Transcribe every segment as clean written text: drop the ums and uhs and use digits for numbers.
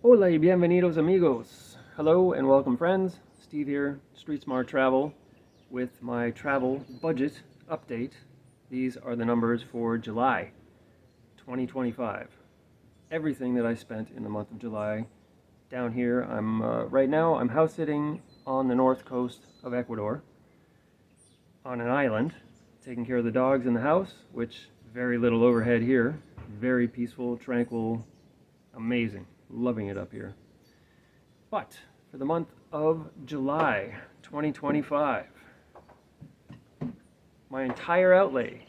Hola y bienvenidos amigos. Hello and welcome friends. Steve here, Street Smart Travel with my travel budget update. These are the numbers for July 2025. Everything that I spent in the month of July down here. Right now I'm house sitting on the north coast of Ecuador on an island, taking care of the dogs in the house, which very little overhead here. Very peaceful, tranquil, amazing. Loving it up here. But for the month of July 2025, my entire outlay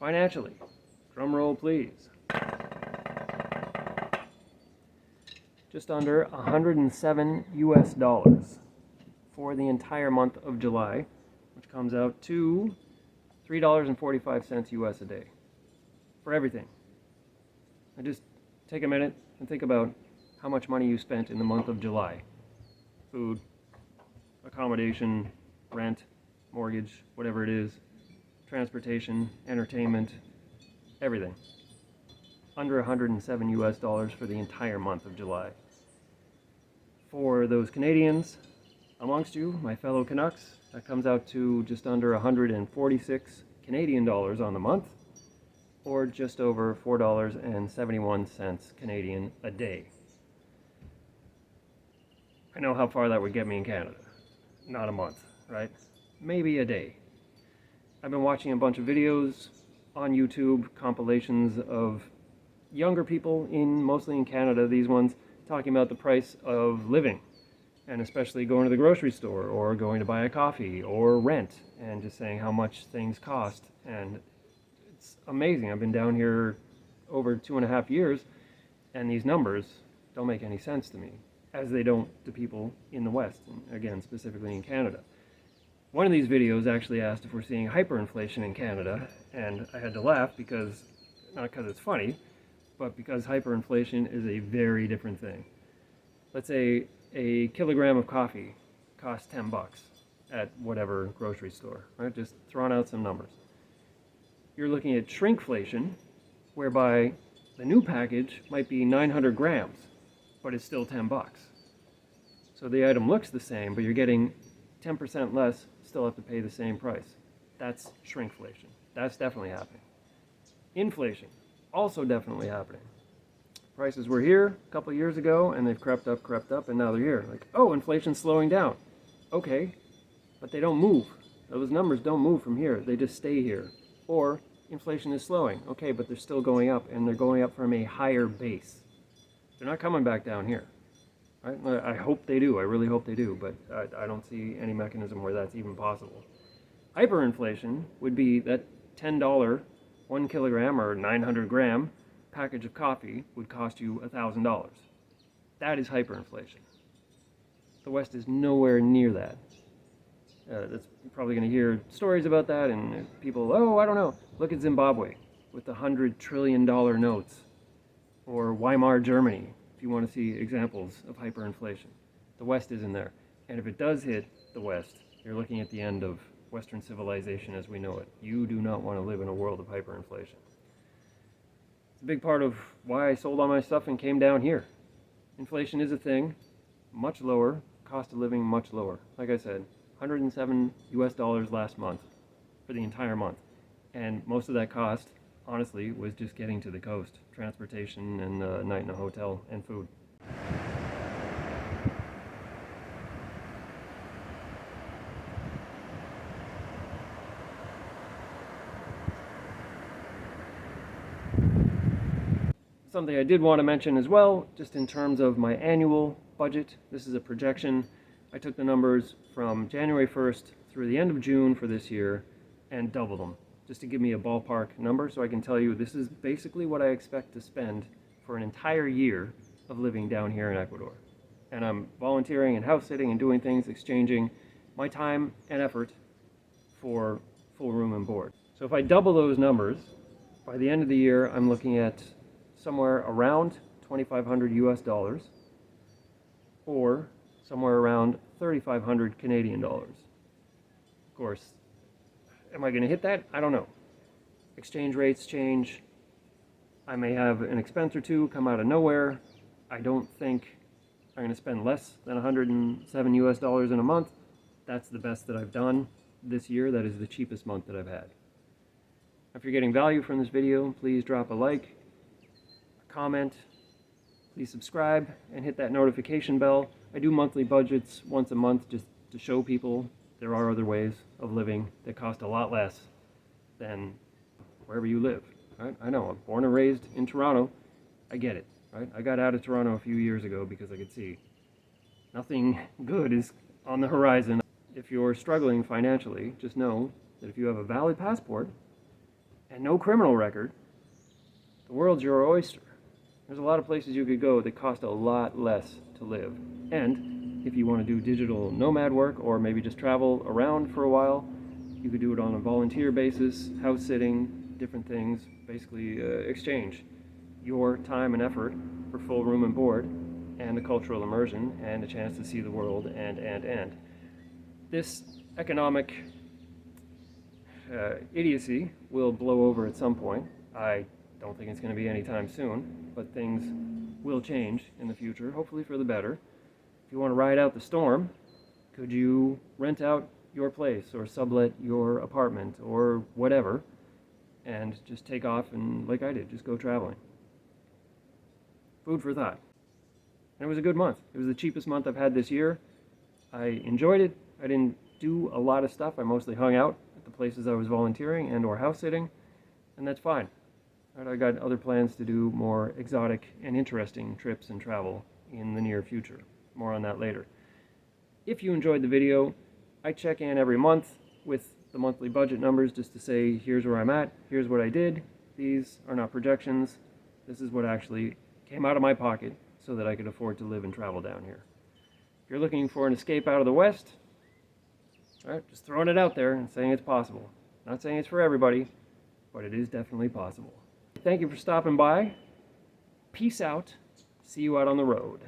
financially, drum roll please, just under 107 US dollars for the entire month of July, which comes out to $3.45 US a day for everything. I just take a minute and think about how much money you spent in the month of July. Food, accommodation, rent, mortgage, whatever it is, transportation, entertainment, everything. Under 107 US dollars for the entire month of July. For those Canadians amongst you, my fellow Canucks, that comes out to just under 146 Canadian dollars on the month, or just over $4.71 Canadian a day. I know how far that would get me in Canada. Not a month, right? Maybe a day. I've been watching a bunch of videos on YouTube, compilations of younger people mostly in Canada, these ones, talking about the price of living, and especially going to the grocery store or going to buy a coffee or rent, and just saying how much things cost. And it's amazing. I've been down here over 2.5 years, and these numbers don't make any sense to me, as they don't to people in the West, and again, specifically in Canada. One of these videos actually asked if we're seeing hyperinflation in Canada, and I had to laugh because, not because it's funny, but because hyperinflation is a very different thing. Let's say a kilogram of coffee costs 10 bucks at whatever grocery store, right? Just throwing out some numbers. You're looking at shrinkflation, whereby the new package might be 900 grams, but it's still 10 bucks. So the item looks the same, but you're getting 10% less, still have to pay the same price. That's shrinkflation. That's definitely happening. Inflation, also definitely happening. Prices were here a couple of years ago, and they've crept up, and now they're here. Like, oh, inflation's slowing down. Okay, but they don't move. Those numbers don't move from here. They just stay here. Or inflation is slowing. Okay, but they're still going up, and they're going up from a higher base. They're not coming back down here. Right? I hope they do. I really hope they do, but I don't see any mechanism where that's even possible. Hyperinflation would be that $10 1 kilogram or 900 gram package of coffee would cost you $1,000. That is hyperinflation. The West is nowhere near that. That's probably going to hear stories about that, and people, oh, I don't know. Look at Zimbabwe with the $100 trillion notes, or Weimar Germany, if you want to see examples of hyperinflation. The West isn't there. And if it does hit the West, you're looking at the end of Western civilization as we know it. You do not want to live in a world of hyperinflation. It's a big part of why I sold all my stuff and came down here. Inflation is a thing, much lower, cost of living much lower. Like I said, 107 US dollars last month for the entire month. And most of that cost, honestly, was just getting to the coast, transportation and a night in a hotel and food. Something I did want to mention as well, just in terms of my annual budget. This is a projection. I took the numbers from January 1st through the end of June for this year and doubled them, just to give me a ballpark number so I can tell you this is basically what I expect to spend for an entire year of living down here in Ecuador. And I'm volunteering and house sitting and doing things, exchanging my time and effort for full room and board. So if I double those numbers, by the end of the year, I'm looking at somewhere around 2,500 US dollars, or somewhere around 3,500 Canadian dollars. Of course, am I going to hit that? I don't know. Exchange rates change. I may have an expense or two come out of nowhere. I don't think I'm going to spend less than 107 US dollars in a month. That's the best that I've done this year. That is the cheapest month that I've had. If you're getting value from this video, please drop a like, a comment, please subscribe, and hit that notification bell. I do monthly budgets once a month just to show people there are other ways of living that cost a lot less than wherever you live. Right? I know, I'm born and raised in Toronto. I get it. Right? I got out of Toronto a few years ago because I could see nothing good is on the horizon. If you're struggling financially, just know that if you have a valid passport and no criminal record, the world's your oyster. There's a lot of places you could go that cost a lot less to live. And if you want to do digital nomad work or maybe just travel around for a while, you could do it on a volunteer basis, house sitting, different things, basically exchange your time and effort for full room and board and the cultural immersion and a chance to see the world and. This economic idiocy will blow over at some point. I don't think it's going to be anytime soon, but things will change in the future, hopefully for the better. If you want to ride out the storm, could you rent out your place or sublet your apartment or whatever and just take off and, like I did, just go traveling? Food for thought. And it was a good month. It was the cheapest month I've had this year. I enjoyed it. I didn't do a lot of stuff. I mostly hung out at the places I was volunteering and or house sitting, and that's fine. Right, I got other plans to do more exotic and interesting trips and travel in the near future. More on that later. If you enjoyed the video, I check in every month with the monthly budget numbers just to say, here's where I'm at, here's what I did. These are not projections. This is what actually came out of my pocket so that I could afford to live and travel down here. If you're looking for an escape out of the West, all right, just throwing it out there and saying it's possible. Not saying it's for everybody, but it is definitely possible. Thank you for stopping by. Peace out. See you out on the road.